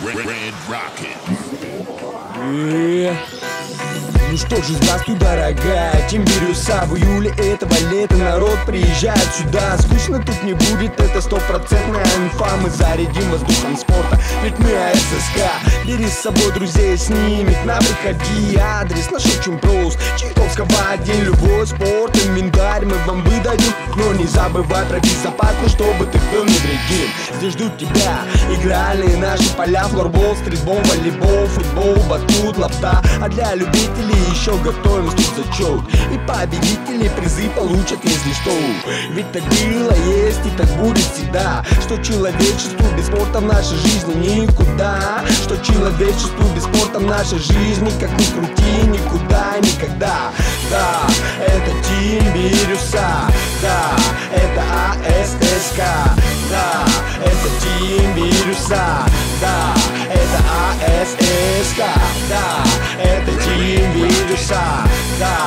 Red Rocket. Ну что же, здравствуй, дорогая. Тимбирюса в июле этого лета народ приезжает сюда. Скучно тут не будет, это стопроцентная инфа. Мы зарядим воздухом спорта, ведь мы АССК. Бери с собой друзей, снимет, к нам приходи. Адрес наш очень прост, Чайковского 1. Любой спорт, инвентарь мы вам выдадим. Но не забывай про безопасность, чтобы ты был невредим. Здесь ждут тебя игральные наши поля. Флорбол, стритбол, волейбол, футбол, батут, лапта. А для любителей еще готовим тут зачет. И победители призы получат, если что. Ведь так было, есть и так будет всегда. Что человечеству без спорта в нашей жизни никуда. Что человечеству без спорта в нашей жизни, как ни крути, никуда, никогда. Да, это Тимбирюса. Да, это АССК. Да, это Тимбирюса. Да, это АССК. Да, это Тимбирюса. Да,